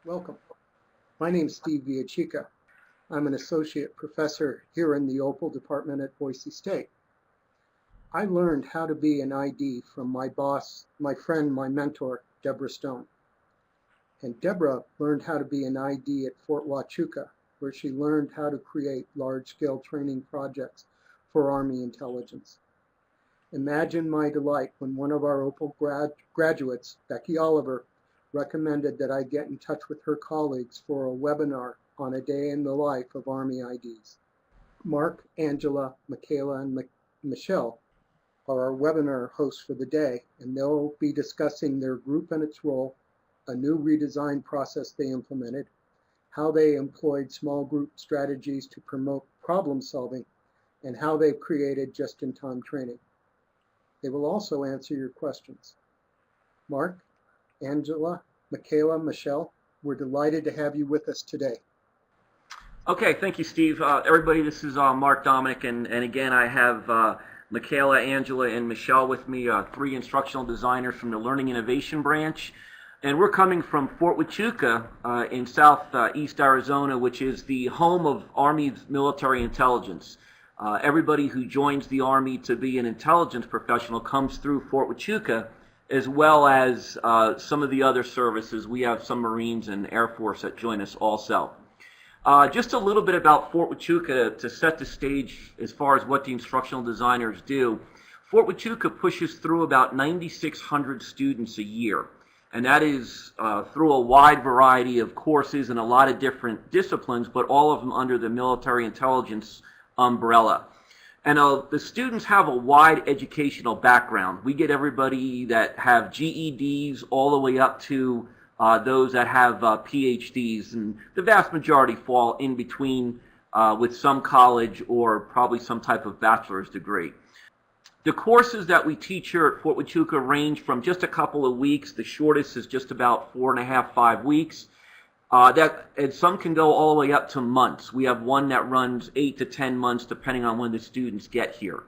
Welcome. My name is Steve Huachuca. I'm an associate professor here in the OPWL department at Boise State. I learned how to be an ID from my boss, my friend, my mentor, Deborah Stone. And Deborah learned how to be an ID at Fort Huachuca, where she learned how to create large-scale training projects for Army intelligence. Imagine my delight when one of our OPWL graduates, Becky Oliver, recommended that I get in touch with her colleagues for a webinar on a day in the life of Army IDs. Mark, Angela, Macaela, and Michelle are our webinar hosts for the day, and they'll be discussing their group and its role, a new redesign process they implemented, how they employed small group strategies to promote problem solving, and how they've created just-in-time training. They will also answer your questions. Mark, Angela, Macaela, Michelle, we're delighted to have you with us today. Okay, thank you, Steve. Everybody, this is Mark, Domenic, and again, I have Macaela, Angela, and Michelle with me, three instructional designers from the Learning Innovation branch. And we're coming from Fort Huachuca in southeast Arizona, which is the home of Army's military intelligence. Everybody who joins the Army to be an intelligence professional comes through Fort Huachuca, as well as some of the other services. We have some Marines and Air Force that join us also. Just a little bit about Fort Huachuca to set the stage as far as what the instructional designers do. Fort Huachuca pushes through about 9,600 students a year, and that is through a wide variety of courses and a lot of different disciplines, but all of them under the military intelligence umbrella. And the students have a wide educational background. We get everybody that have GEDs all the way up to those that have PhDs, and the vast majority fall in between with some college or probably some type of bachelor's degree. The courses that we teach here at Fort Huachuca range from just a couple of weeks. The shortest is just about 4.5, 5 weeks. And some can go all the way up to months. We have one that runs 8 to 10 months depending on when the students get here.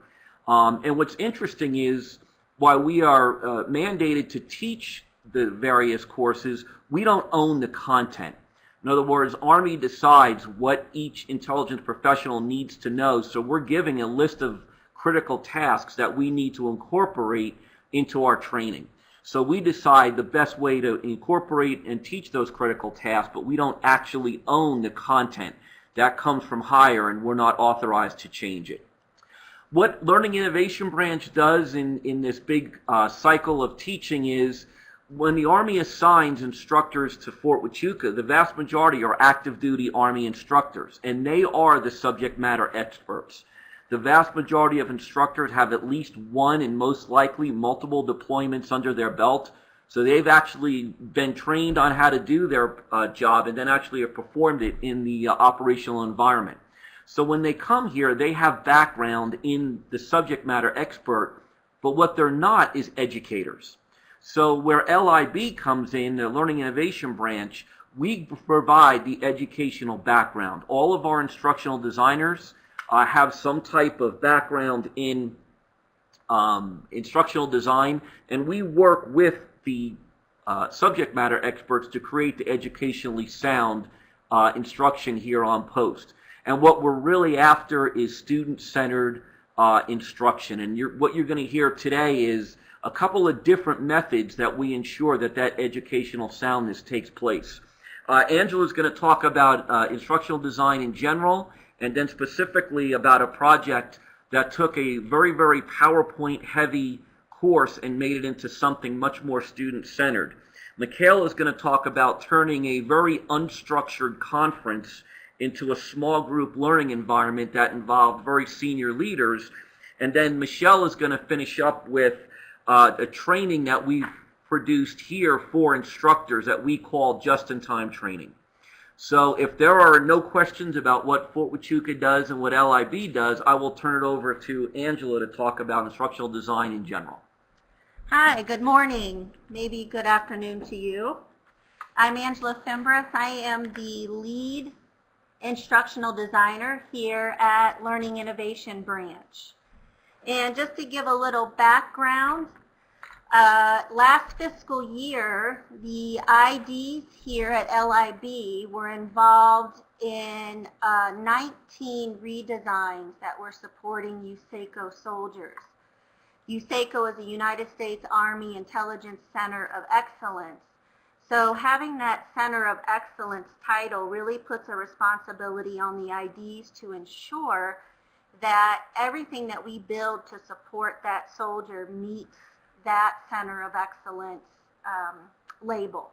And what's interesting is while we are mandated to teach the various courses, we don't own the content. In other words, Army decides what each intelligence professional needs to know, so we're giving a list of critical tasks that we need to incorporate into our training. So we decide the best way to incorporate and teach those critical tasks, but we don't actually own the content. That comes from higher, and we're not authorized to change it. What Learning Innovation Branch does in this big cycle of teaching is when the Army assigns instructors to Fort Huachuca, the vast majority are active duty Army instructors, and they are the subject matter experts. The vast majority of instructors have at least one and most likely multiple deployments under their belt. So they've actually been trained on how to do their job and then actually have performed it in the operational environment. So when they come here, they have background in the subject matter expert, but what they're not is educators. So where LIB comes in, the Learning Innovation Branch, we provide the educational background. All of our instructional designers have some type of background in instructional design, and we work with the subject matter experts to create the educationally sound instruction here on post. And what we're really after is student-centered instruction. And what you're going to hear today is a couple of different methods that we ensure that that educational soundness takes place. Angela is going to talk about instructional design in general, and then specifically about a project that took a very, very PowerPoint-heavy course and made it into something much more student-centered. Macaela is going to talk about turning a very unstructured conference into a small group learning environment that involved very senior leaders. And then Michelle is going to finish up with a training that we've produced here for instructors that we call just-in-time training. So if there are no questions about what Fort Huachuca does and what LIB does, I will turn it over to Angela to talk about instructional design in general. Hi, good morning, maybe good afternoon to you. I'm Angela Fimbres. I am the lead instructional designer here at Learning Innovation Branch. And just to give a little background, Last fiscal year, the IDs here at LIB were involved in 19 redesigns that were supporting USACO soldiers. USACO is the United States Army Intelligence Center of Excellence. So having that Center of Excellence title really puts a responsibility on the IDs to ensure that everything that we build to support that soldier meets that Center of Excellence label.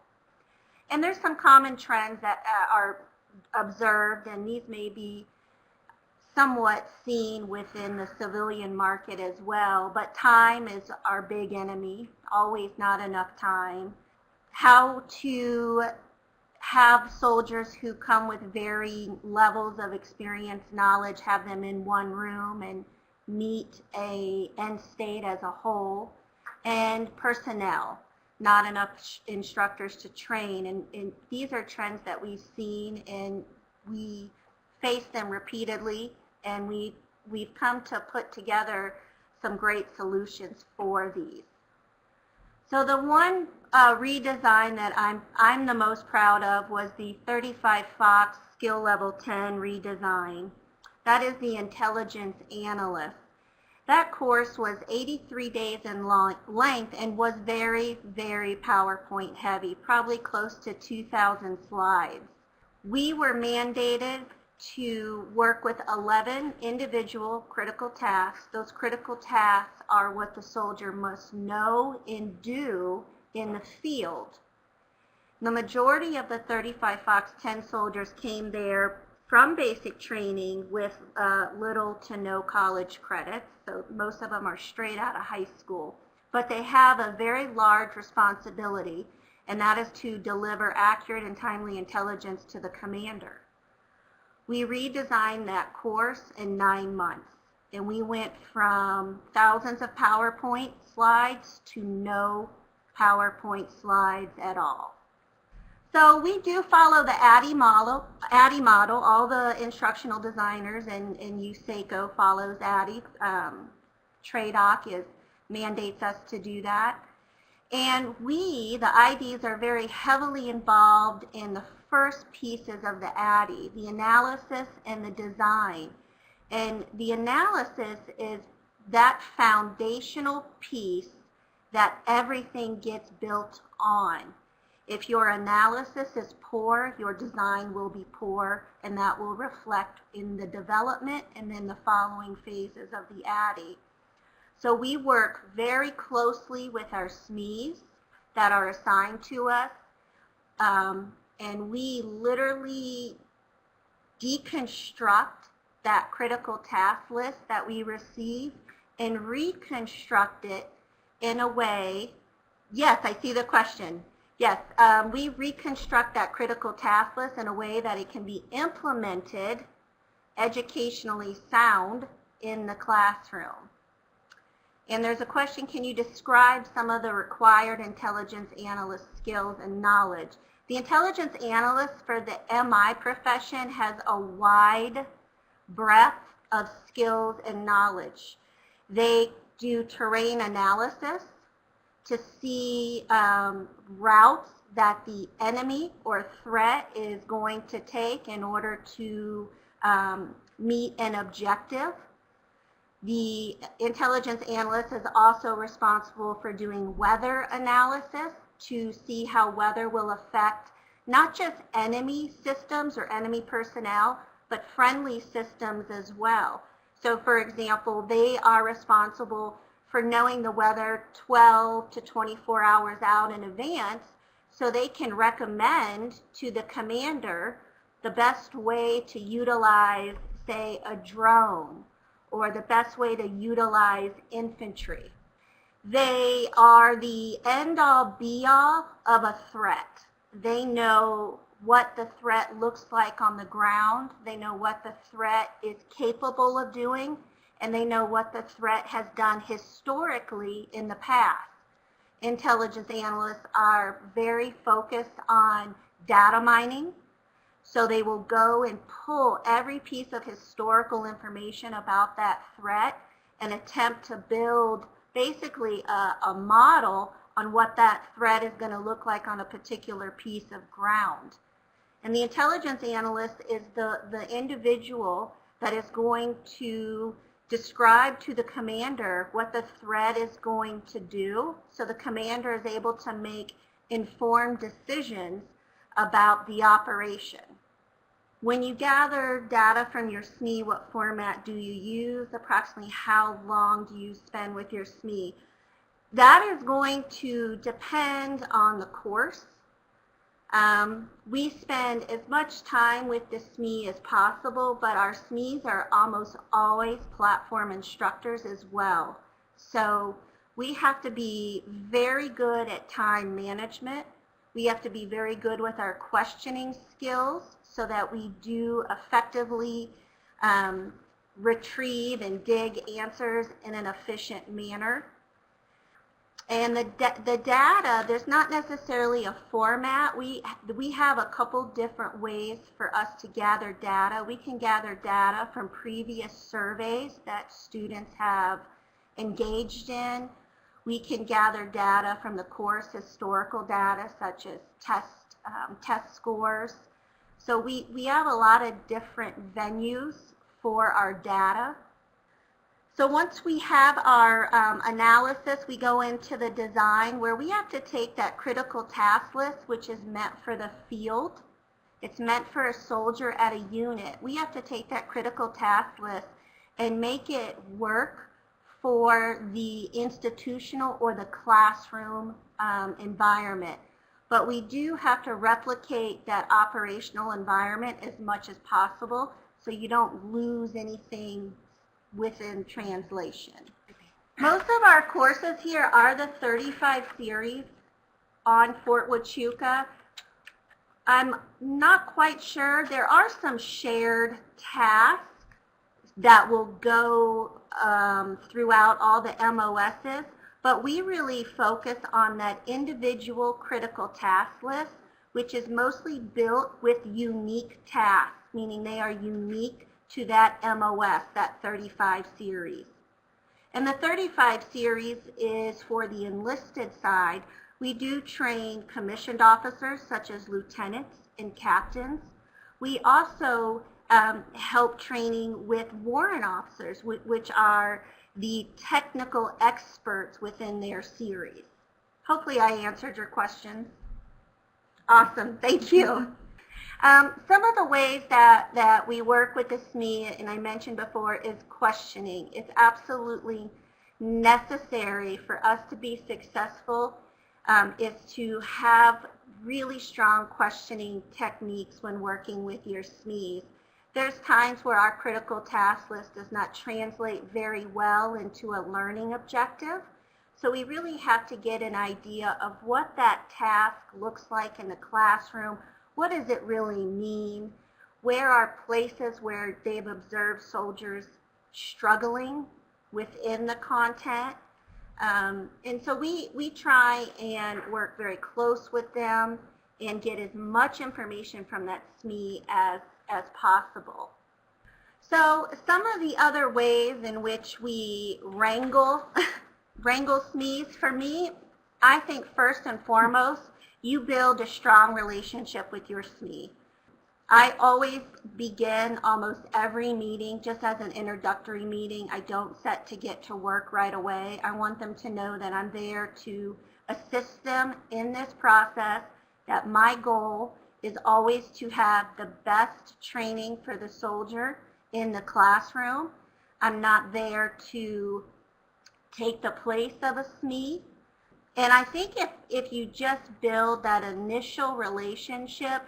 And there's some common trends that are observed, and these may be somewhat seen within the civilian market as well, but time is our big enemy, always not enough time. How to have soldiers who come with varying levels of experience, knowledge, have them in one room and meet a end state as a whole, and personnel, not enough instructors to train. And these are trends that we've seen, and we face them repeatedly, and we've come to put together some great solutions for these. So the one redesign that I'm the most proud of was the 35 Fox Skill Level 10 redesign. That is the Intelligence Analyst. That course was 83 days in length and was very, very PowerPoint heavy, probably close to 2,000 slides. We were mandated to work with 11 individual critical tasks. Those critical tasks are what the soldier must know and do in the field. The majority of the 35 Fox 10 soldiers came there from basic training with little to no college credits, so most of them are straight out of high school. But they have a very large responsibility, and that is to deliver accurate and timely intelligence to the commander. We redesigned that course in 9 months, and we went from thousands of PowerPoint slides to no PowerPoint slides at all. So we do follow the Addie model. All the instructional designers and USACO follows Addie. TRADOC mandates us to do that. And we, the IDs, are very heavily involved in the first pieces of the Addie, the analysis and the design. And the analysis is that foundational piece that everything gets built on. If your analysis is poor, your design will be poor, and that will reflect in the development and then the following phases of the Addie. So we work very closely with our SMEs that are assigned to us, and we literally deconstruct that critical task list that we receive and reconstruct it in a way. Yes, I see the question. Yes, we reconstruct that critical task list in a way that it can be implemented educationally sound in the classroom. And there's a question, can you describe some of the required intelligence analyst skills and knowledge? The intelligence analyst for the MI profession has a wide breadth of skills and knowledge. They do terrain analysis to see routes that the enemy or threat is going to take in order to meet an objective. The intelligence analyst is also responsible for doing weather analysis to see how weather will affect not just enemy systems or enemy personnel, but friendly systems as well. So for example, they are responsible for knowing the weather 12 to 24 hours out in advance, so they can recommend to the commander the best way to utilize, say, a drone, or the best way to utilize infantry. They are the end-all be-all of a threat. They know what the threat looks like on the ground. They know what the threat is capable of doing, and they know what the threat has done historically in the past. Intelligence analysts are very focused on data mining, so they will go and pull every piece of historical information about that threat and attempt to build basically a model on what that thread is going to look like on a particular piece of ground. And the intelligence analyst is the individual that is going to describe to the commander what the thread is going to do, so the commander is able to make informed decisions about the operation. When you gather data from your SME, what format do you use? Approximately how long do you spend with your SME? That is going to depend on the course. We spend as much time with the SME as possible, but our SMEs are almost always platform instructors as well. So we have to be very good at time management. We have to be very good with our questioning skills so that we do effectively retrieve and dig answers in an efficient manner. And the data, there's not necessarily a format. We have a couple different ways for us to gather data. We can gather data from previous surveys that students have engaged in. We can gather data from the course, historical data such as test scores. So we have a lot of different venues for our data. So once we have our analysis, we go into the design where we have to take that critical task list, which is meant for the field. It's meant for a soldier at a unit. We have to take that critical task list and make it work for the institutional or the classroom environment. But we do have to replicate that operational environment as much as possible so you don't lose anything within translation. Most of our courses here are the 35 series on Fort Huachuca. I'm not quite sure. There are some shared tasks that will go throughout all the MOSs, but we really focus on that individual critical task list, which is mostly built with unique tasks, meaning they are unique to that MOS, that 35 series. And the 35 series is for the enlisted side. We do train commissioned officers such as lieutenants and captains. We also help training with warrant officers, which are the technical experts within their series. Hopefully I answered your question. Awesome, thank you. Some of the ways that we work with the SME, and I mentioned before, is questioning. It's absolutely necessary for us to be successful, is to have really strong questioning techniques when working with your SMEs. There's times where our critical task list does not translate very well into a learning objective. So we really have to get an idea of what that task looks like in the classroom. What does it really mean? Where are places where they've observed soldiers struggling within the content? And so we try and work very close with them and get as much information from that SME as possible. So some of the other ways in which we wrangle SMEs, for me, I think first and foremost, you build a strong relationship with your SME. I always begin almost every meeting just as an introductory meeting. I don't set to get to work right away. I want them to know that I'm there to assist them in this process, that my goal is always to have the best training for the soldier in the classroom. I'm not there to take the place of a SME. And I think if you just build that initial relationship,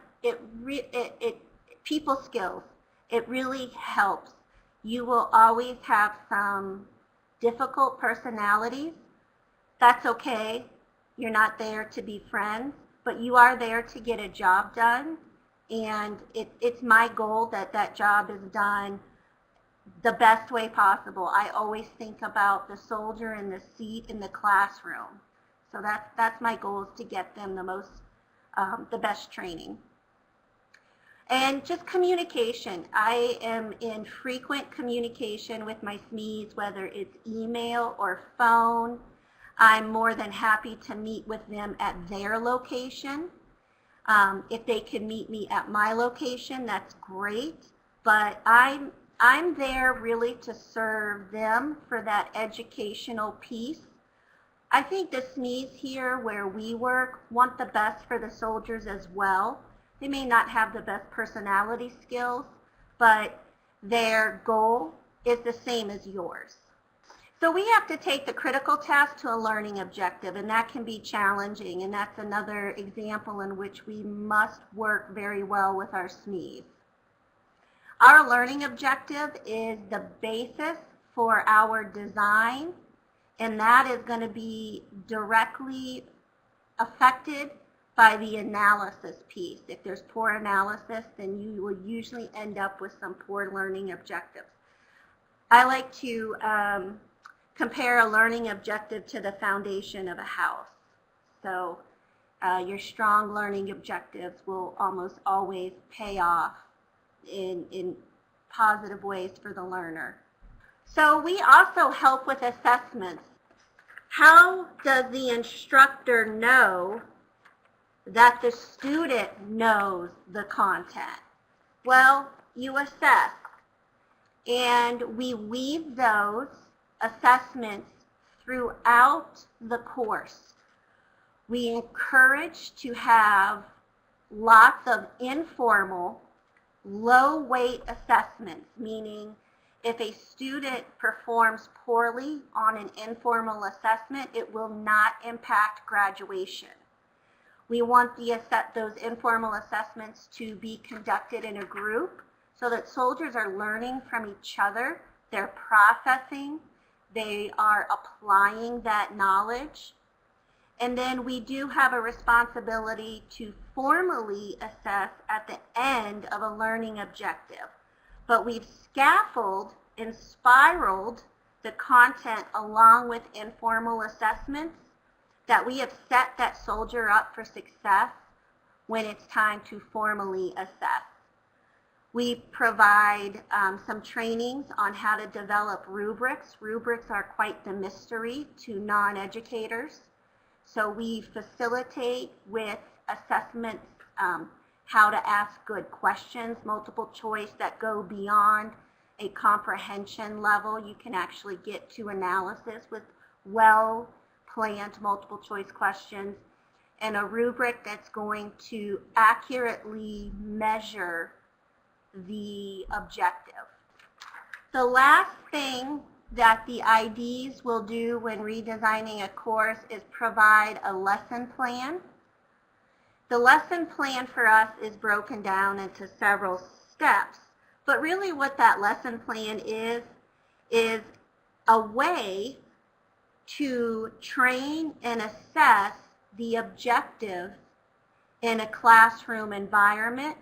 people skills, it really helps. You will always have some difficult personalities. That's okay. You're not there to be friends, but you are there to get a job done. And it's my goal that that job is done the best way possible. I always think about the soldier in the seat in the classroom. So that's my goal, is to get them the best training. And just communication. I am in frequent communication with my SMEs, whether it's email or phone. I'm more than happy to meet with them at their location. If they can meet me at my location, that's great. But I'm there really to serve them for that educational piece. I think the SMEs here where we work want the best for the soldiers as well. They may not have the best personality skills, but their goal is the same as yours. So we have to take the critical task to a learning objective, and that can be challenging, and that's another example in which we must work very well with our SMEs. Our learning objective is the basis for our design, and that is going to be directly affected by the analysis piece. If there's poor analysis, then you will usually end up with some poor learning objectives. I like to compare a learning objective to the foundation of a house. So your strong learning objectives will almost always pay off in positive ways for the learner. So we also help with assessments. How does the instructor know that the student knows the content? Well, you assess, and we weave those assessments throughout the course. We encourage to have lots of informal, low-weight assessments, meaning if a student performs poorly on an informal assessment, it will not impact graduation. We want those informal assessments to be conducted in a group so that soldiers are learning from each other, they're processing, they are applying that knowledge. And then we do have a responsibility to formally assess at the end of a learning objective. But we've scaffolded and spiraled the content along with informal assessments that we have set that soldier up for success when it's time to formally assess. We provide some trainings on how to develop rubrics. Rubrics are quite the mystery to non-educators. So we facilitate with assessments how to ask good questions, multiple choice that go beyond a comprehension level. You can actually get to analysis with well-planned multiple choice questions, and a rubric that's going to accurately measure the objective. The last thing that the IDs will do when redesigning a course is provide a lesson plan. The lesson plan for us is broken down into several steps, but really what that lesson plan is a way to train and assess the objectives in a classroom environment,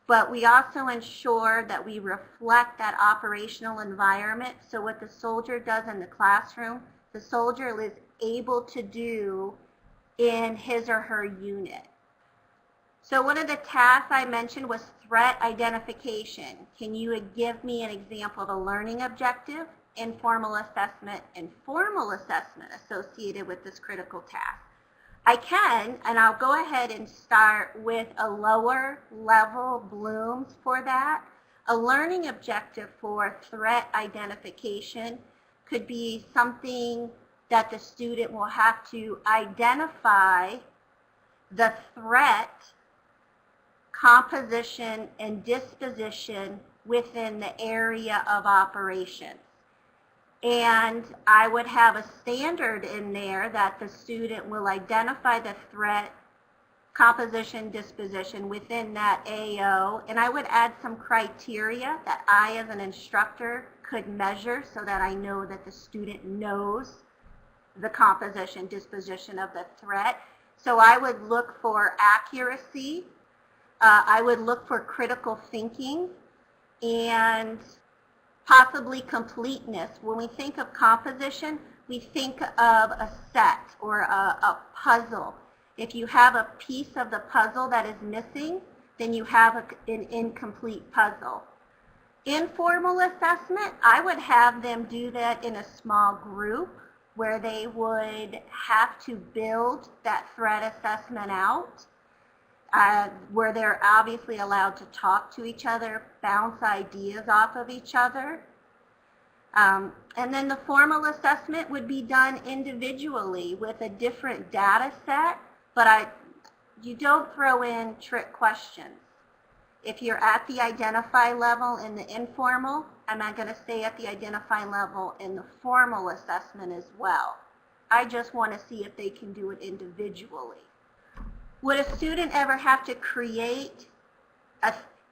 but we also ensure that we reflect that operational environment. So what the soldier does in the classroom, the soldier is able to do in his or her unit. So one of the tasks I mentioned was threat identification. Can you give me an example of a learning objective, informal assessment, and formal assessment associated with this critical task? I can, and I'll go ahead and start with a lower level blooms for that. A learning objective for threat identification could be something that the student will have to identify the threat, composition, and disposition within the area of operation. And I would have a standard in there that the student will identify the threat, composition, disposition within that AO, and I would add some criteria that I as an instructor could measure so that I know that the student knows the composition, disposition of the threat. So I would look for accuracy, I would look for critical thinking, and possibly completeness. When we think of composition, we think of a set or a puzzle. If you have a piece of the puzzle that is missing, then you have an incomplete puzzle. Informal assessment, I would have them do that in a small group where they would have to build that threat assessment out, where they're obviously allowed to talk to each other, bounce ideas off of each other. And then the formal assessment would be done individually with a different data set, but you don't throw in trick questions. If you're at the identify level in the informal, I'm not going to stay at the identify level in the formal assessment as well. I just want to see if they can do it individually. Would a student ever have to create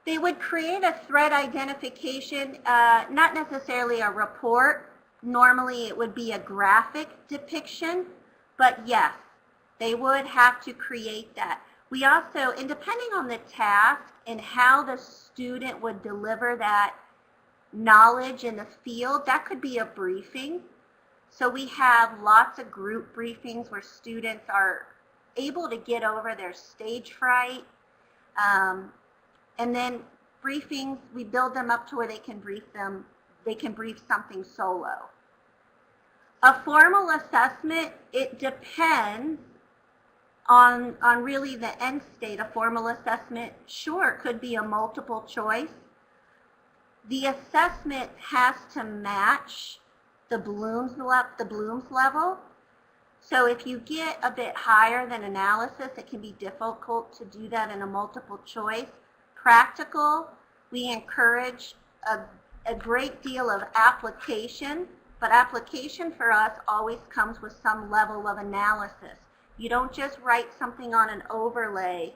they would create a threat identification, not necessarily a report. Normally it would be a graphic depiction, but yes, they would have to create that. We also, and depending on the task and how the student would deliver that knowledge in the field, that could be a briefing. So we have lots of group briefings where students are able to get over their stage fright. And then briefings, we build them up to where they can brief something solo. A formal assessment, it depends on really the end state. A formal assessment, sure, it could be a multiple choice. The assessment has to match the Bloom's level. So if you get a bit higher than analysis, it can be difficult to do that in a multiple choice. Practical, we encourage a great deal of application, but application for us always comes with some level of analysis. You don't just write something on an overlay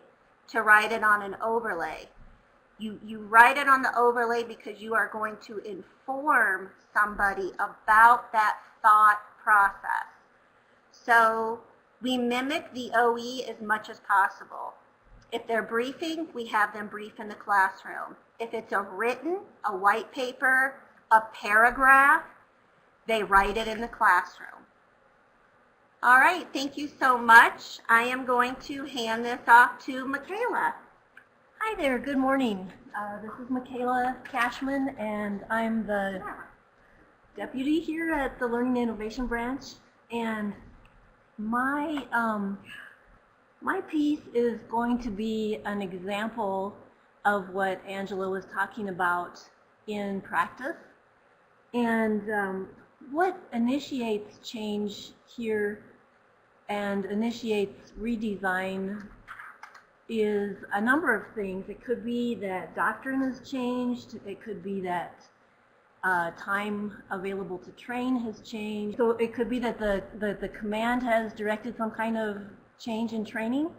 to write it on an overlay. You write it on the overlay because you are going to inform somebody about that thought process. So we mimic the OE as much as possible. If they're briefing, we have them brief in the classroom. If it's a white paper, a paragraph, they write it in the classroom. All right, thank you so much. I am going to hand this off to Macaela. Hi there, good morning. This is Macaela Cashman, and I'm the deputy here at the Learning and Innovation Branch. And my piece is going to be an example of what Angela was talking about in practice. And what initiates change here and initiates redesign is a number of things. It could be that doctrine has changed. It could be that time available to train has changed. So it could be that the command has directed some kind of change in training.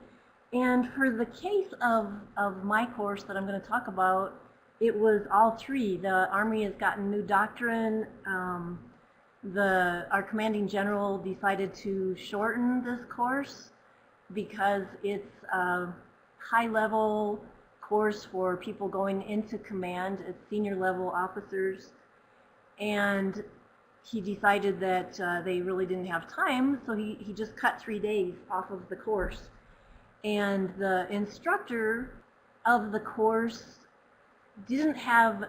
And for the case of my course that I'm going to talk about, it was all three. The Army has gotten new doctrine. Our commanding general decided to shorten this course because it's a high-level course for people going into command as senior-level officers. And he decided that they really didn't have time, so he just cut 3 days off of the course. And the instructor of the course didn't have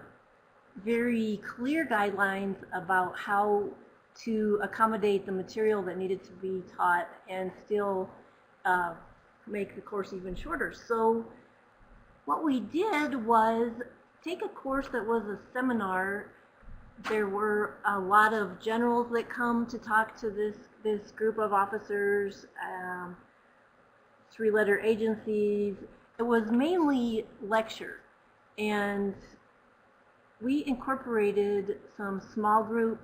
very clear guidelines about how to accommodate the material that needed to be taught and still make the course even shorter. So what we did was take a course that was a seminar. There were a lot of generals that come to talk to this group of officers, three-letter agencies. It was mainly lecture, and we incorporated some small group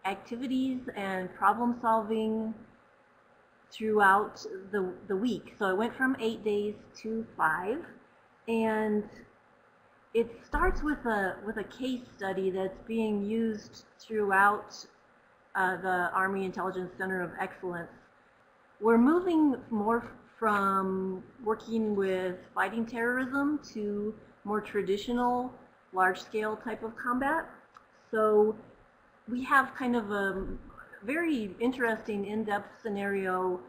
activities and problem solving throughout the week. So it went from 8 days to 5, and it starts with a case study that's being used throughout the Army Intelligence Center of Excellence. We're moving more from working with fighting terrorism to more traditional large-scale type of combat. So we have kind of a very interesting in-depth scenario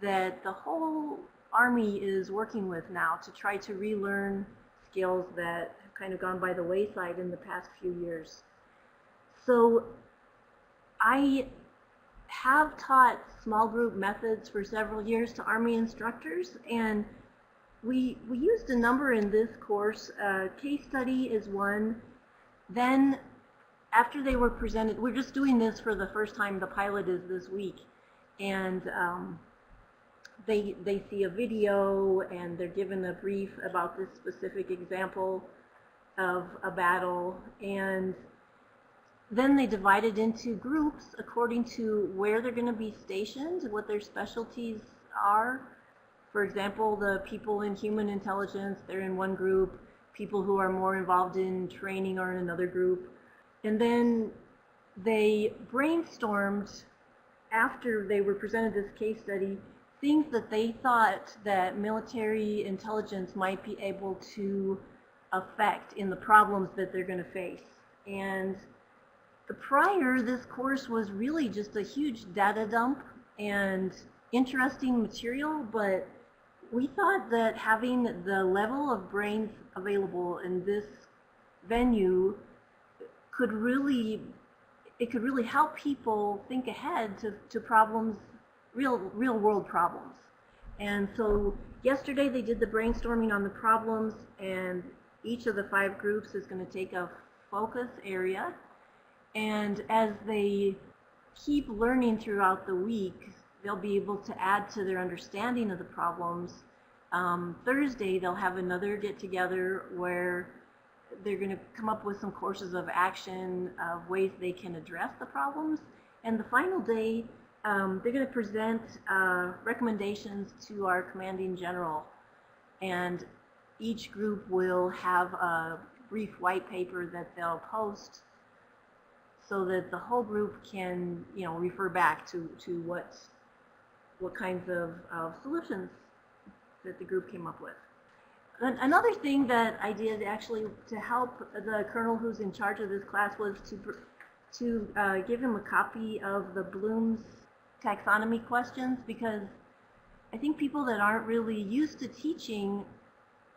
that the whole Army is working with now to try to relearn skills that have kind of gone by the wayside in the past few years. So I have taught small group methods for several years to Army instructors, and we used a number in this course. Case study is one. Then after they were presented, we're just doing this for the first time, the pilot is this week, and they see a video and they're given a brief about this specific example of a battle, and then they divide it into groups according to where they're going to be stationed, what their specialties are. For example, the people in human intelligence, they're in one group. People who are more involved in training are in another group. And then they brainstormed, after they were presented this case study, things that they thought that military intelligence might be able to affect in the problems that they're going to face. And prior, this course was really just a huge data dump and interesting material, but we thought that having the level of brains available in this venue could really help people think ahead to problems, real world problems. And so yesterday they did the brainstorming on the problems, and each of the 5 groups is going to take a focus area. And as they keep learning throughout the week, they'll be able to add to their understanding of the problems. Thursday, they'll have another get-together where they're going to come up with some courses of action, of ways they can address the problems. And the final day, they're going to present recommendations to our commanding general. And each group will have a brief white paper that they'll post so that the whole group can, refer back to what kinds of solutions that the group came up with. Another thing that I did actually to help the colonel who's in charge of this class was to give him a copy of the Bloom's taxonomy questions, because I think people that aren't really used to teaching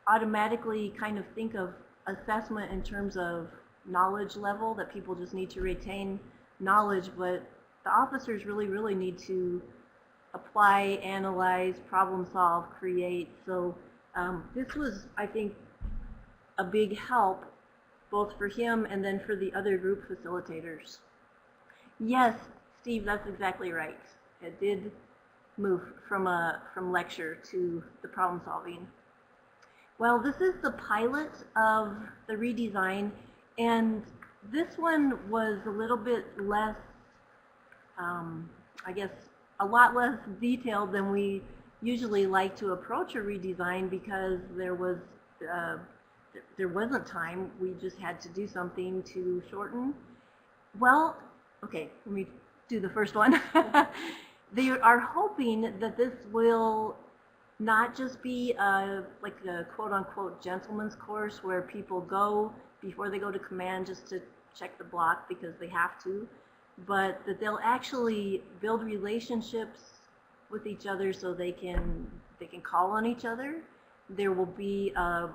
automatically kind of think of assessment in terms of knowledge level, that people just need to retain knowledge, but the officers really need to apply, analyze, problem solve, create. So this was, I think, a big help both for him and then for the other group facilitators. Yes, Steve, that's exactly right. It did move from lecture to the problem solving. Well, this is the pilot of the redesign, and this one was a little bit less, I guess, a lot less detailed than we usually like to approach a redesign, because there wasn't time. We just had to do something to shorten. Well, okay, let me do the first one. They are hoping that this will not just be like a quote-unquote gentleman's course where people go before they go to command just to check the block because they have to, but that they'll actually build relationships with each other so they can call on each other. There will be a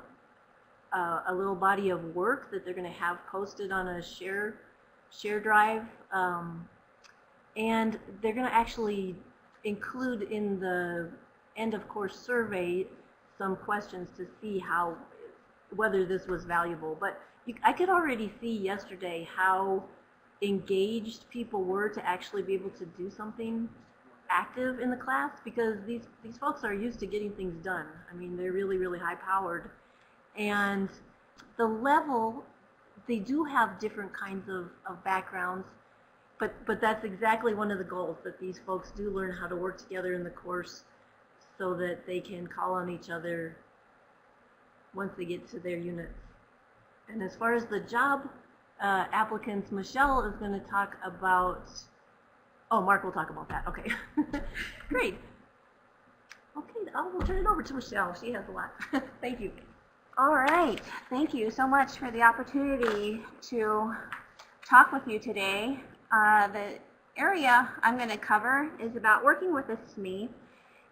little body of work that they're going to have posted on a share drive, and they're going to actually include in the end of course survey some questions to see whether this was valuable. But I could already see yesterday how engaged people were to actually be able to do something active in the class, because these folks are used to getting things done. I mean, they're really high powered, and the level, they do have different kinds of backgrounds, but that's exactly one of the goals, that these folks do learn how to work together in the course so that they can call on each other once they get to their units. And as far as the job applicants, Michelle is going to talk about, oh, Mark will talk about that, okay. Great. Okay, we'll turn it over to Michelle. She has a lot. Thank you. All right, thank you so much for the opportunity to talk with you today. The area I'm going to cover is about working with a SME,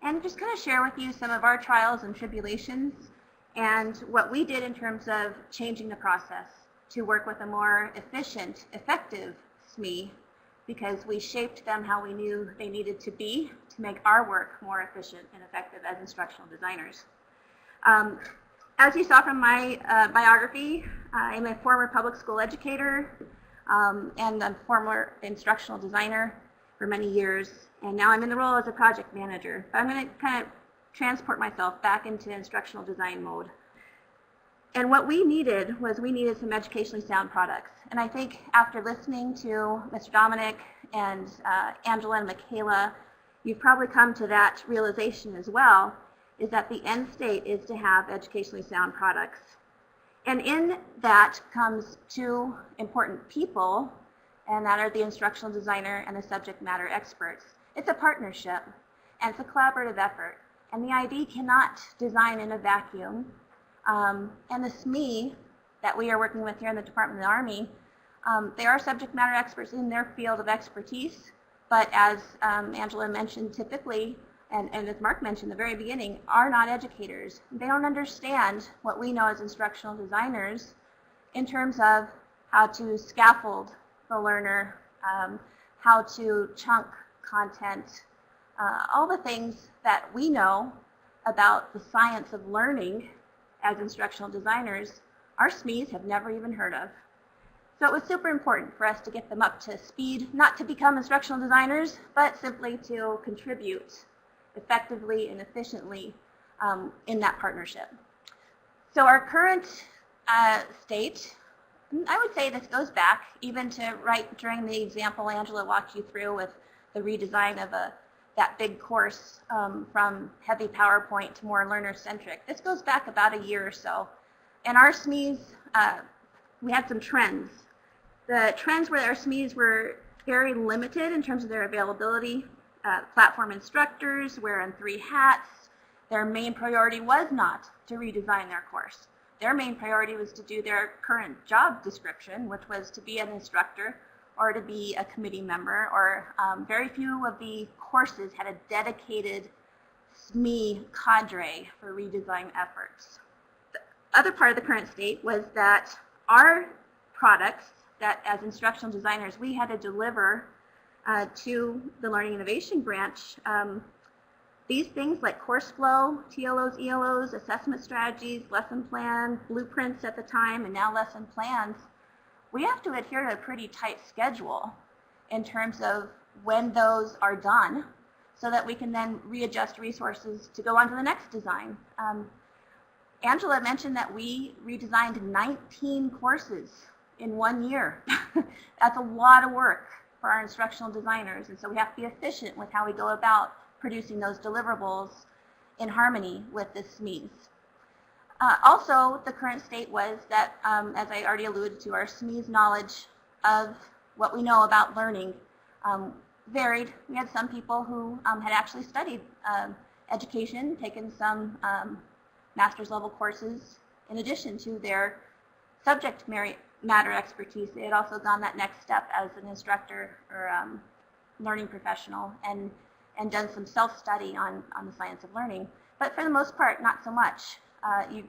and just kind of share with you some of our trials and tribulations and what we did in terms of changing the process to work with a more efficient, effective SME, because we shaped them how we knew they needed to be to make our work more efficient and effective as instructional designers. As you saw from my biography, I'm a former public school educator and a former instructional designer for many years, and now I'm in the role as a project manager. But I'm going to kind of transport myself back into instructional design mode. And what we needed was some educationally sound products. And I think after listening to Mr. Domenic and Angela and Macaela, you've probably come to that realization as well, is that the end state is to have educationally sound products. And in that comes two important people, and that are the instructional designer and the subject matter experts. It's a partnership, and it's a collaborative effort. And the ID cannot design in a vacuum. And the SME that we are working with here in the Department of the Army, they are subject matter experts in their field of expertise, but as Angela mentioned, typically, and as Mark mentioned at the very beginning, are not educators. They don't understand what we know as instructional designers in terms of how to scaffold the learner, how to chunk content, all the things that we know about the science of learning as instructional designers, our SMEs have never even heard of. So it was super important for us to get them up to speed, not to become instructional designers, but simply to contribute effectively and efficiently in that partnership. So our current state, I would say this goes back even to right during the example Angela walked you through with the redesign of that big course from heavy PowerPoint to more learner-centric. This goes back about a year or so. And our SMEs, we had some trends. The trends were that our SMEs were very limited in terms of their availability. Platform instructors wearing 3 hats. Their main priority was not to redesign their course. Their main priority was to do their current job description, which was to be an instructor or to be a committee member, or very few of the courses had a dedicated SME cadre for redesign efforts. The other part of the current state was that our products that as instructional designers we had to deliver to the Learning Innovation Branch, these things like course flow, TLOs, ELOs, assessment strategies, lesson plan, blueprints at the time, and now lesson plans, we have to adhere to a pretty tight schedule in terms of when those are done so that we can then readjust resources to go on to the next design. Angela mentioned that we redesigned 19 courses in 1 year. That's a lot of work for our instructional designers, and so we have to be efficient with how we go about producing those deliverables in harmony with the SMEs. Also, the current state was that, as I already alluded to, our SMEs' knowledge of what we know about learning varied. We had some people who had actually studied education, taken some master's level courses in addition to their subject matter expertise. They had also gone that next step as an instructor or learning professional and done some self-study on the science of learning. But for the most part, not so much.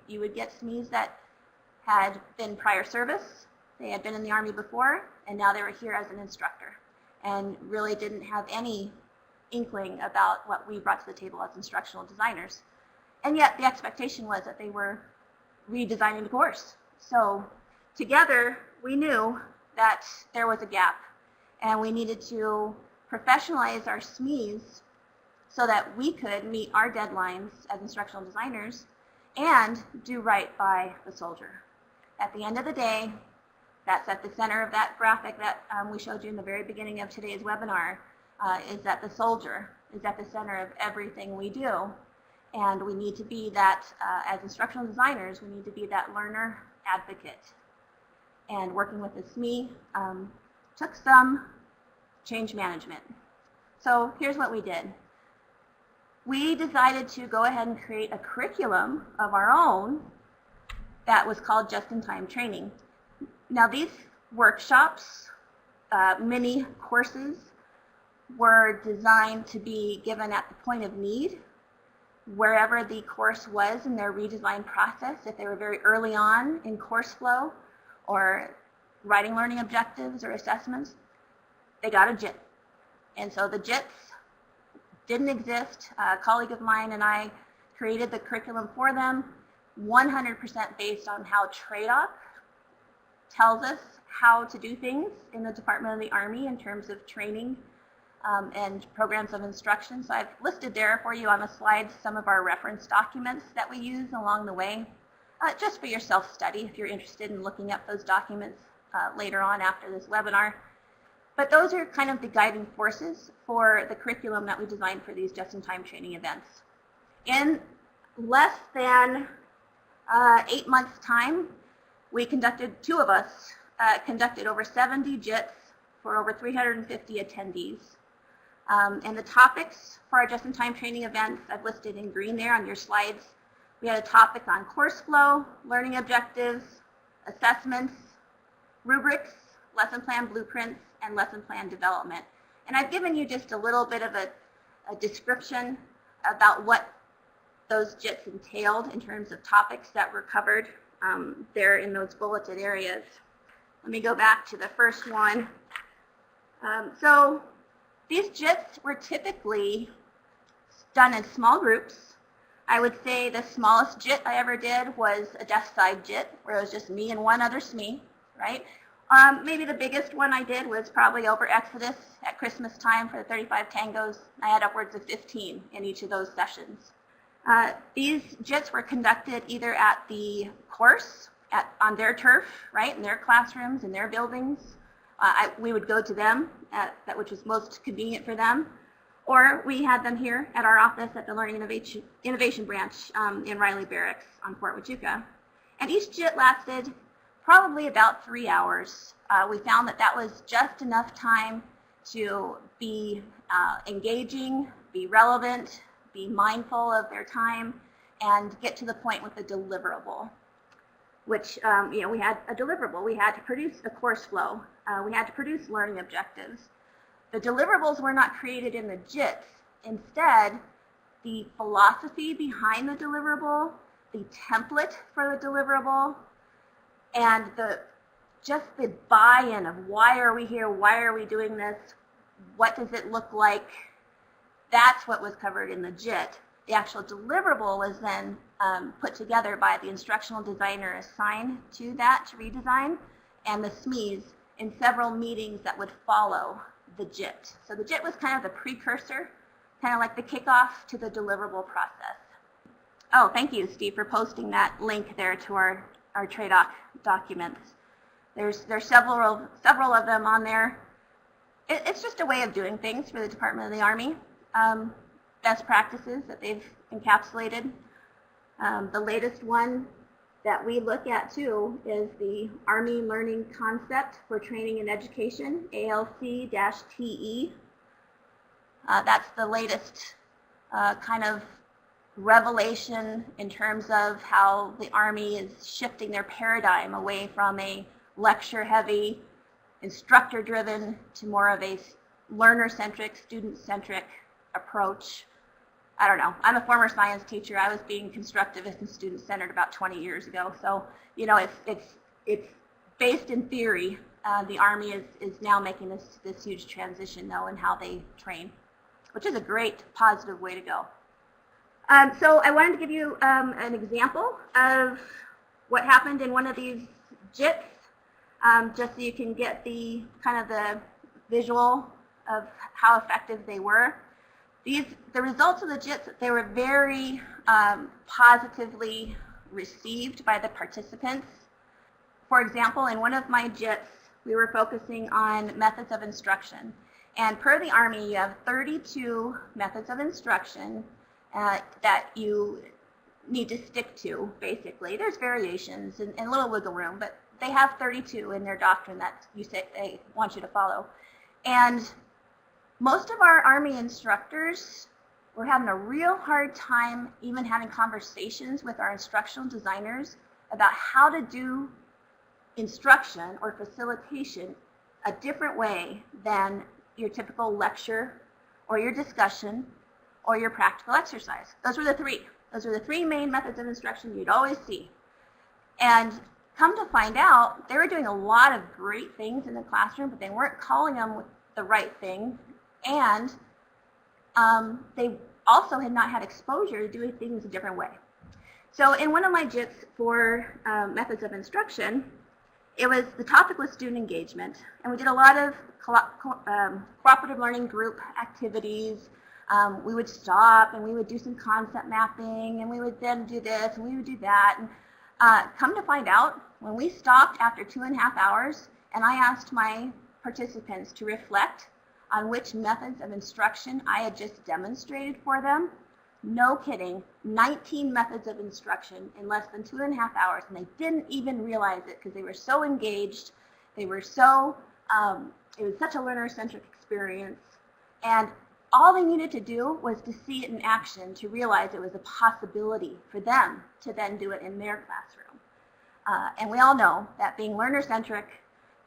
You would get SMEs that had been prior service, they had been in the Army before, and now they were here as an instructor, and really didn't have any inkling about what we brought to the table as instructional designers. And yet the expectation was that they were redesigning the course. So together, we knew that there was a gap, and we needed to professionalize our SMEs so that we could meet our deadlines as instructional designers and do right by the soldier. At the end of the day, that's at the center of that graphic that we showed you in the very beginning of today's webinar, is that the soldier is at the center of everything we do. And we need to be that, as instructional designers, we need to be that learner advocate. And working with the SME took some change management. So here's what we did. We decided to go ahead and create a curriculum of our own that was called just-in-time training. Now these workshops, mini courses, were designed to be given at the point of need wherever the course was in their redesign process. If they were very early on in course flow or writing learning objectives or assessments, they got a JIT. And so the JITs didn't exist. A colleague of mine and I created the curriculum for them, 100% based on how TRADOC tells us how to do things in the Department of the Army in terms of training and programs of instruction. So I've listed there for you on the slides some of our reference documents that we use along the way, just for your self-study if you're interested in looking up those documents later on after this webinar. But those are kind of the guiding forces for the curriculum that we designed for these just-in-time training events. In less than 8 months' time, we conducted, two of us, conducted over 70 JITs for over 350 attendees. And the topics for our just-in-time training events, I've listed in green there on your slides. We had a topic on course flow, learning objectives, assessments, rubrics, lesson plan blueprints, and lesson plan development. And I've given you just a little bit of a description about what those JITs entailed in terms of topics that were covered there in those bulleted areas. Let me go back to the first one. So these JITs were typically done in small groups. I would say the smallest JIT I ever did was a desk side JIT, where it was just me and one other SME, right? Maybe the biggest one I did was probably over Exodus at Christmas time for the 35 tangos. I had upwards of 15 in each of those sessions. These JITs were conducted either at the course, on their turf, right, in their classrooms, in their buildings. We would go to them, which was most convenient for them, or we had them here at our office at the Learning Innovation Branch in Riley Barracks on Fort Huachuca. And each JIT lasted probably about 3 hours. We found that that was just enough time to be engaging, be relevant, be mindful of their time, and get to the point with the deliverable, which, we had a deliverable. We had to produce a course flow. We had to produce learning objectives. The deliverables were not created in the JITs. Instead, the philosophy behind the deliverable, the template for the deliverable, and just the buy-in of why are we here, why are we doing this, what does it look like, that's what was covered in the JIT. The actual deliverable was then put together by the instructional designer assigned to that to redesign, and the SMEs in several meetings that would follow the JIT. So the JIT was kind of the precursor, kind of like the kickoff to the deliverable process. Oh, thank you, Steve, for posting that link there to our TRADOC documents. There's several of them on there. It's just a way of doing things for the Department of the Army. Best practices that they've encapsulated. The latest one that we look at too is the Army Learning Concept for Training and Education, ALC-TE. That's the latest kind of revelation in terms of how the Army is shifting their paradigm away from a lecture-heavy, instructor-driven to more of a learner-centric, student-centric approach. I don't know. I'm a former science teacher. I was being constructivist and student-centered about 20 years ago. So, it's based in theory. The Army is now making this huge transition, though, in how they train, which is a great positive way to go. So I wanted to give you an example of what happened in one of these JITs, just so you can get the kind of the visual of how effective they were. The results of the JITs, they were very positively received by the participants. For example, in one of my JITs, we were focusing on methods of instruction. And per the Army, you have 32 methods of instruction that you need to stick to, basically. There's variations and a little wiggle room, but they have 32 in their doctrine that you say they want you to follow. And most of our Army instructors were having a real hard time even having conversations with our instructional designers about how to do instruction or facilitation a different way than your typical lecture or your discussion or your practical exercise. Those were the three. Those were the three main methods of instruction you'd always see. And come to find out, they were doing a lot of great things in the classroom, but they weren't calling them with the right thing. And they also had not had exposure to doing things a different way. So in one of my JITs for methods of instruction, the topic was student engagement. And we did a lot of cooperative learning group activities. We would stop and we would do some concept mapping, and we would then do this and we would do that. And come to find out, when we stopped after 2.5 hours and I asked my participants to reflect on which methods of instruction I had just demonstrated for them, no kidding, 19 methods of instruction in less than 2.5 hours, and they didn't even realize it because they were so engaged. They were so, it was such a learner-centric experience, and all they needed to do was to see it in action to realize it was a possibility for them to then do it in their classroom. And we all know that being learner-centric,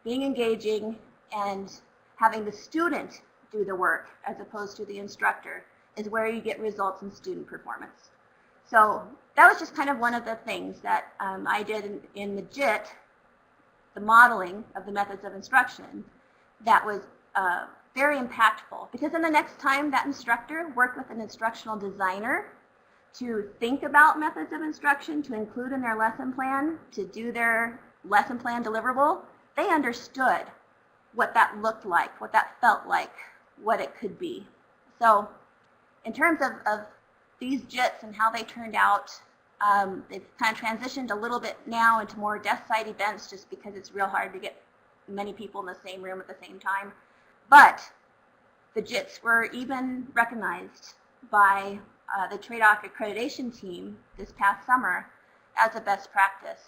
being engaging, and having the student do the work as opposed to the instructor is where you get results in student performance. So that was just kind of one of the things that I did in the JIT, the modeling of the methods of instruction, that was very impactful, because then the next time that instructor worked with an instructional designer to think about methods of instruction to include in their lesson plan, to do their lesson plan deliverable, they understood what that looked like, what that felt like, what it could be. So in terms of these JITs and how they turned out, they've kind of transitioned a little bit now into more desk side events just because it's real hard to get many people in the same room at the same time. But the JITs were even recognized by the TRADOC accreditation team this past summer as a best practice.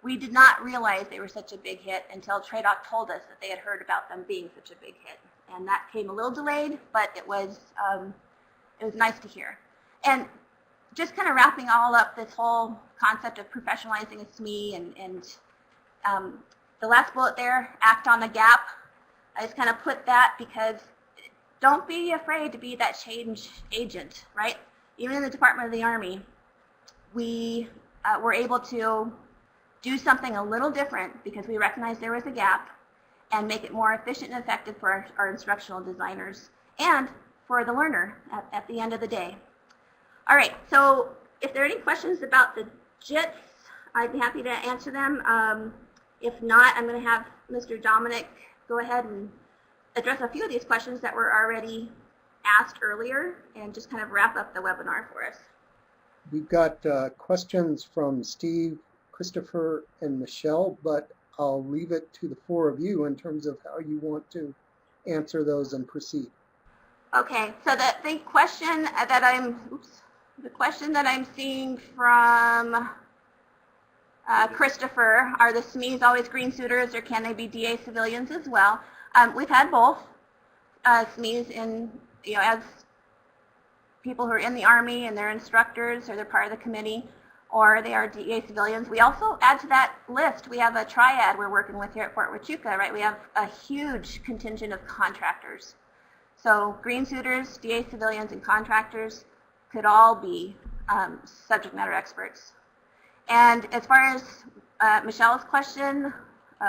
We did not realize they were such a big hit until TRADOC told us that they had heard about them being such a big hit. And that came a little delayed, but it was nice to hear. And just kind of wrapping all up this whole concept of professionalizing a SME and the last bullet there, act on the gap. I just kind of put that because don't be afraid to be that change agent, right? Even in the Department of the Army, we were able to do something a little different because we recognized there was a gap and make it more efficient and effective for our instructional designers and for the learner at the end of the day. All right, so if there are any questions about the JITs, I'd be happy to answer them. If not, I'm going to have Mr. Domenic go ahead and address a few of these questions that were already asked earlier and just kind of wrap up the webinar for us. We've got questions from Steve, Christopher, and Michelle, but I'll leave it to the four of you in terms of how you want to answer those and proceed. Okay, so the question that I'm seeing from Christopher, are the SMEs always green suiters or can they be DA civilians as well? We've had both SMEs in, as people who are in the Army and they're instructors or they're part of the committee, or they are DA civilians. We also add to that list, we have a triad we're working with here at Fort Huachuca, right? We have a huge contingent of contractors. So green suiters, DA civilians, and contractors could all be subject matter experts. And as far as Michelle's question,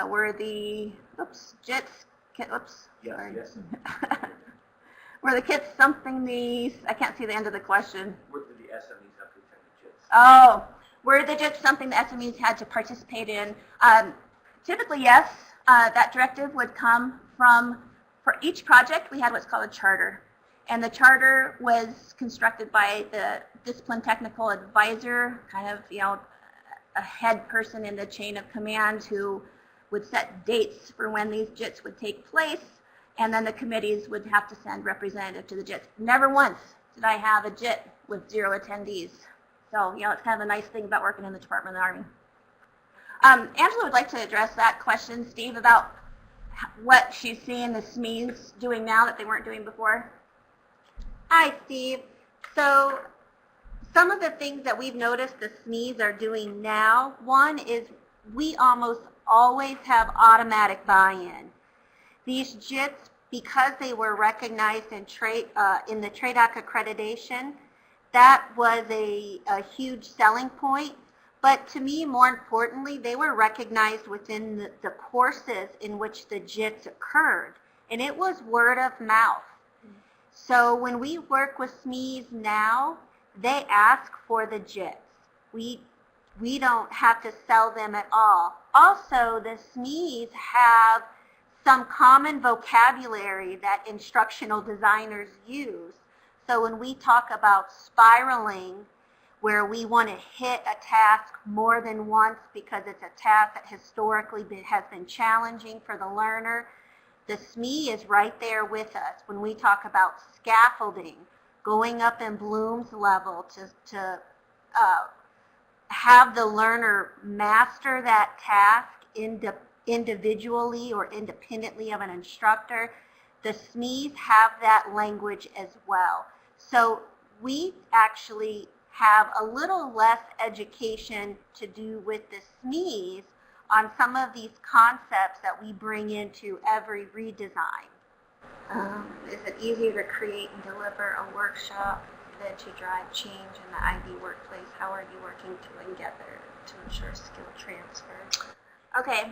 were the JITs, Yes. were the kits something I can't see the end of the question. What did the SMEs have to attend the JITs? Oh, were the JITs something the SMEs had to participate in? Typically, yes. That directive would come from, for each project, we had what's called a charter. And the charter was constructed by the discipline technical advisor, kind of, a head person in the chain of command who would set dates for when these JITs would take place, and then the committees would have to send representative to the JITs. Never once did I have a JIT with 0 attendees. So, it's kind of a nice thing about working in the Department of the Army. Angela would like to address that question, Steve, about what she's seeing the SMEs doing now that they weren't doing before. Hi, Steve. So some of the things that we've noticed the SMEs are doing now, one is we almost always have automatic buy-in. These JITs because they were recognized in the TRADOC accreditation, that was a huge selling point. But to me, more importantly, they were recognized within the courses in which the JITs occurred, and it was word of mouth. So when we work with SMEs now, they ask for the JITs. We don't have to sell them at all. Also, the SMEs have some common vocabulary that instructional designers use. So when we talk about spiraling, where we want to hit a task more than once because it's a task that historically has been challenging for the learner, the SME is right there with us. When we talk about scaffolding, going up in Bloom's level to have the learner master that task individually or independently of an instructor, the SMEs have that language as well. So we actually have a little less education to do with the SMEs on some of these concepts that we bring into every redesign. Is it easier to create and deliver a workshop than to drive change in the ID workplace? How are you working together to ensure skill transfer? Okay,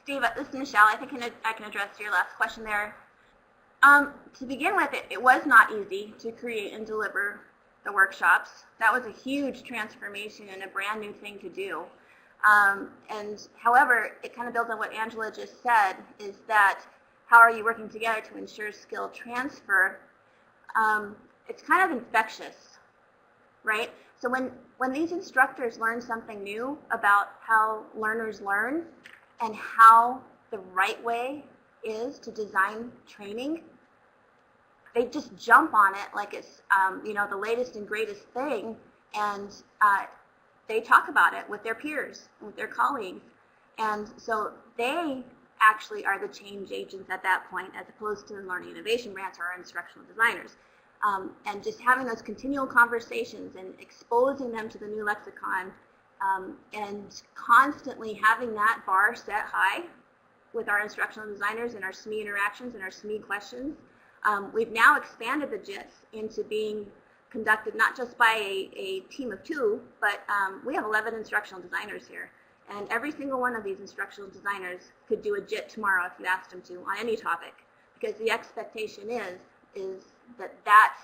Steve, this is Michelle. I think I can address your last question there. To begin with, it was not easy to create and deliver the workshops. That was a huge transformation and a brand new thing to do. And however, it kind of builds on what Angela just said, is that how are you working together to ensure skill transfer? It's kind of infectious, right? So when these instructors learn something new about how learners learn and how the right way is to design training, they just jump on it like it's the latest and greatest thing, and they talk about it with their peers, with their colleagues, and so they actually are the change agents at that point, as opposed to the Learning Innovation Branch or our instructional designers. And just having those continual conversations and exposing them to the new lexicon, and constantly having that bar set high with our instructional designers and our SME interactions and our SME questions. We've now expanded the JITs into being conducted not just by a team of 2, but we have 11 instructional designers here. And every single one of these instructional designers could do a JIT tomorrow if you asked them to on any topic, because the expectation is that that's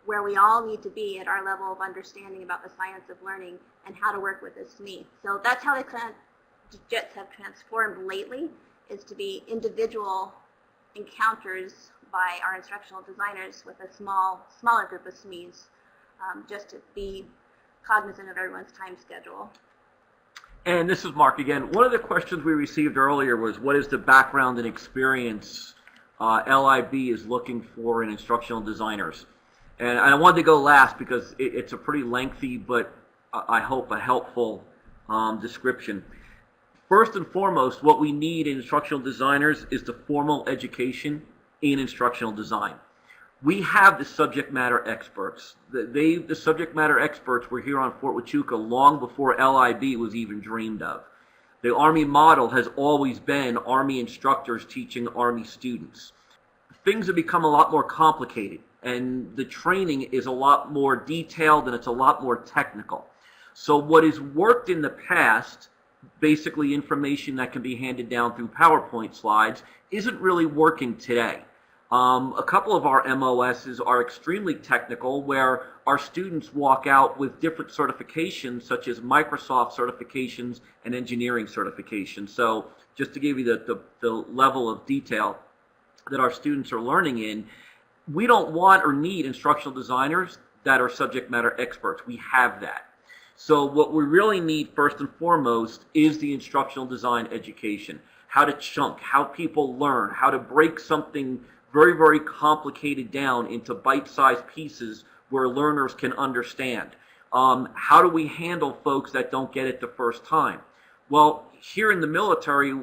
where we all need to be at our level of understanding about the science of learning and how to work with the SME. So that's how the JITs have transformed lately, is to be individual encounters by our instructional designers with a smaller group of SMEs, just to be cognizant of everyone's time schedule. And this is Mark again. One of the questions we received earlier was, what is the background and experience LIB is looking for in instructional designers? And I wanted to go last because it's a pretty lengthy, but I hope a helpful description. First and foremost, what we need in instructional designers is the formal education in instructional design. We have the subject matter experts. The subject matter experts were here on Fort Huachuca long before LIB was even dreamed of. The Army model has always been Army instructors teaching Army students. Things have become a lot more complicated, and the training is a lot more detailed and it's a lot more technical. So what has worked in the past, basically information that can be handed down through PowerPoint slides, isn't really working today. A couple of our MOSs are extremely technical, where our students walk out with different certifications, such as Microsoft certifications and engineering certifications. So just to give you the level of detail that our students are learning in, we don't want or need instructional designers that are subject matter experts. We have that. So what we really need first and foremost is the instructional design education. How to chunk, how people learn, how to break something very, very complicated down into bite-sized pieces where learners can understand. How do we handle folks that don't get it the first time? Well, here in the military,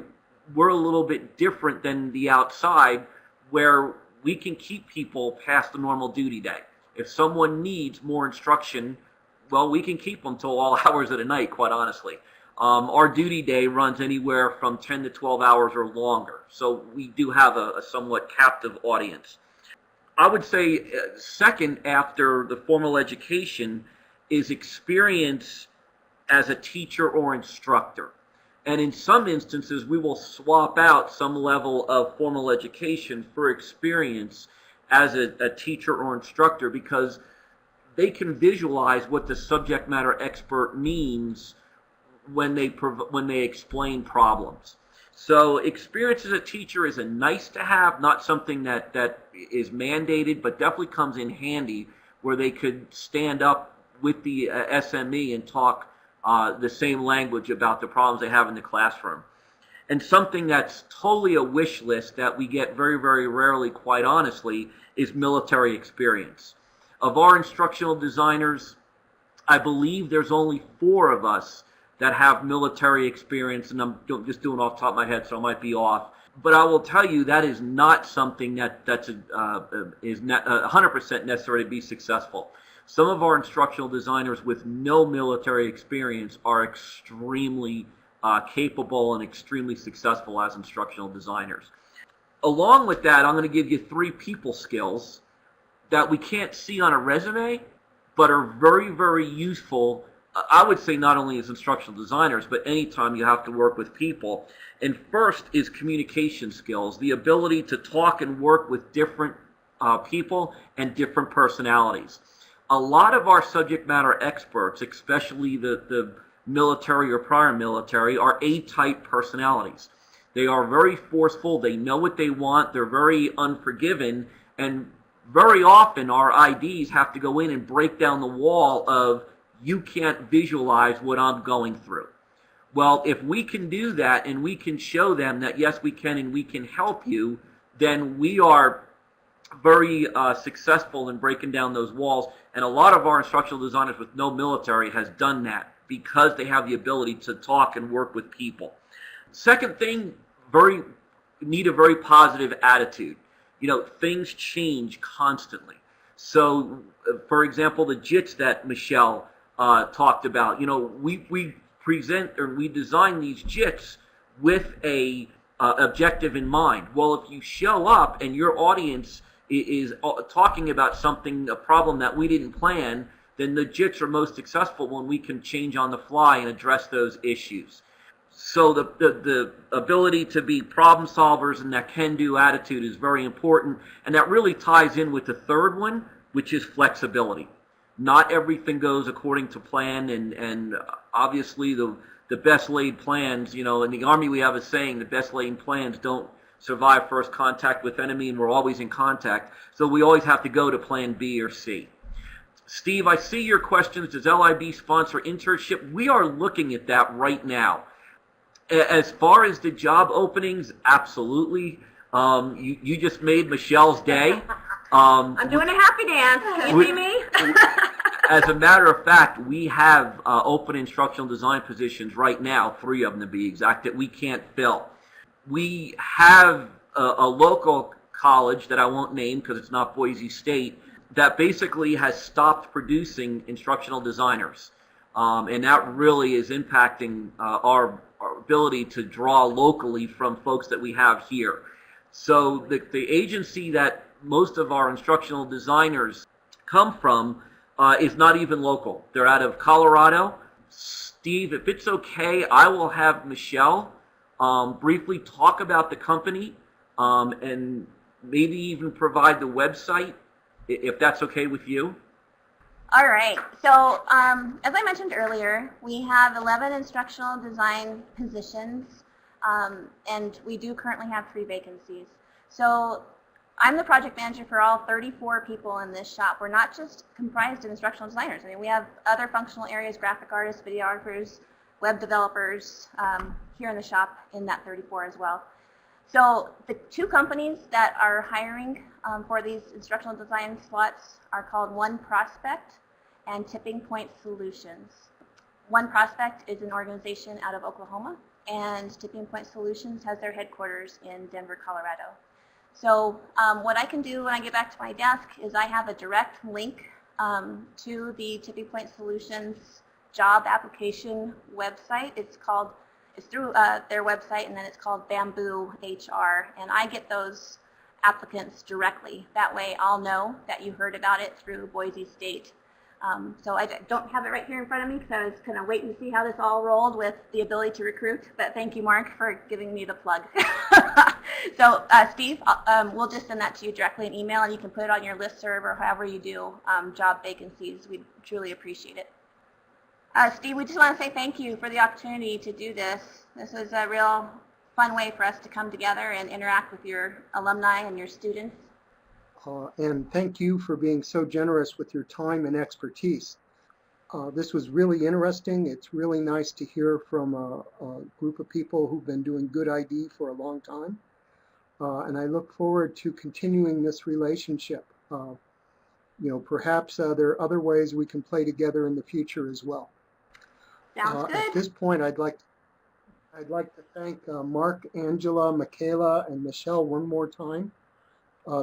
we're a little bit different than the outside, where we can keep people past the normal duty day. If someone needs more instruction, well, we can keep them till all hours of the night, quite honestly. Our duty day runs anywhere from 10 to 12 hours or longer, so we do have a somewhat captive audience. I would say second after the formal education is experience as a teacher or instructor. And in some instances, we will swap out some level of formal education for experience as a teacher or instructor, because they can visualize what the subject matter expert means when they explain problems. So experience as a teacher is a nice to have, not something that is mandated, but definitely comes in handy where they could stand up with the SME and talk the same language about the problems they have in the classroom. And something that's totally a wish list that we get very, very rarely, quite honestly, is military experience. Of our instructional designers, I believe there's only 4 of us that have military experience, and I'm just doing off the top of my head, so I might be off. But I will tell you that is not something that's 100% necessary to be successful. Some of our instructional designers with no military experience are extremely capable and extremely successful as instructional designers. Along with that, I'm going to give you 3 people skills that we can't see on a resume, but are very, very useful, I would say, not only as instructional designers, but anytime you have to work with people. And first is communication skills, the ability to talk and work with different people and different personalities. A lot of our subject matter experts, especially the military or prior military, are A-type personalities. They are very forceful, they know what they want, they're very unforgiving, and very often our IDs have to go in and break down the wall of, you can't visualize what I'm going through. Well, if we can do that and we can show them that yes, we can and we can help you, then we are very successful in breaking down those walls. And a lot of our instructional designers with no military has done that because they have the ability to talk and work with people. Second thing, need a very positive attitude. You know, things change constantly. So, for example, the JITs that Michelle talked about, you know, we design these JITs with a objective in mind. Well, if you show up and your audience is talking about something, a problem that we didn't plan, then the JITs are most successful when we can change on the fly and address those issues. So the ability to be problem solvers and that can-do attitude is very important, and that really ties in with the third one, which is flexibility. Not everything goes according to plan, and obviously the best laid plans, you know, in the Army we have a saying, the best laid plans don't survive first contact with enemy, and we're always in contact, so we always have to go to plan B or C. Steve, I see your questions. Does LIB sponsor internship? We are looking at that right now. As far as the job openings, absolutely. You just made Michelle's day. I'm doing a happy dance. Can you see me? As a matter of fact, we have open instructional design positions right now, 3 of them to be exact, that we can't fill. We have a local college that I won't name because it's not Boise State that basically has stopped producing instructional designers. And that really is impacting our ability to draw locally from folks that we have here. So the agency that most of our instructional designers come from is not even local. They're out of Colorado. Steve, if it's okay, I will have Michelle briefly talk about the company and maybe even provide the website, if that's okay with you. All right. So as I mentioned earlier, we have 11 instructional design positions, and we do currently have 3 vacancies. So I'm the project manager for all 34 people in this shop. We're not just comprised of instructional designers. I mean, we have other functional areas, graphic artists, videographers, web developers here in the shop in that 34 as well. So the 2 companies that are hiring for these instructional design slots are called One Prospect and Tipping Point Solutions. One Prospect is an organization out of Oklahoma, and Tipping Point Solutions has their headquarters in Denver, Colorado. So what I can do when I get back to my desk is I have a direct link to the Tipping Point Solutions job application website. It's through their website, and then it's called Bamboo HR, and I get those applicants directly. That way I'll know that you heard about it through Boise State. So I don't have it right here in front of me because I was kind of waiting to see how this all rolled with the ability to recruit, but thank you, Mark, for giving me the plug. So Steve, we'll just send that to you directly in email, and you can put it on your listserv or however you do job vacancies. We truly appreciate it. Steve, we just want to say thank you for the opportunity to do this. This is a real fun way for us to come together and interact with your alumni and your students. And thank you for being so generous with your time and expertise. This was really interesting. It's really nice to hear from a group of people who've been doing good ID for a long time. And I look forward to continuing this relationship. Perhaps there are other ways we can play together in the future as well. Sounds good. At this point, I'd like to thank Mark, Angela, Macaela, and Michelle one more time.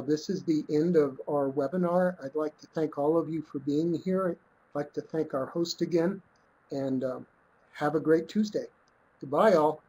This is the end of our webinar. I'd like to thank all of you for being here. I'd like to thank our host again, and have a great Tuesday. Goodbye, all.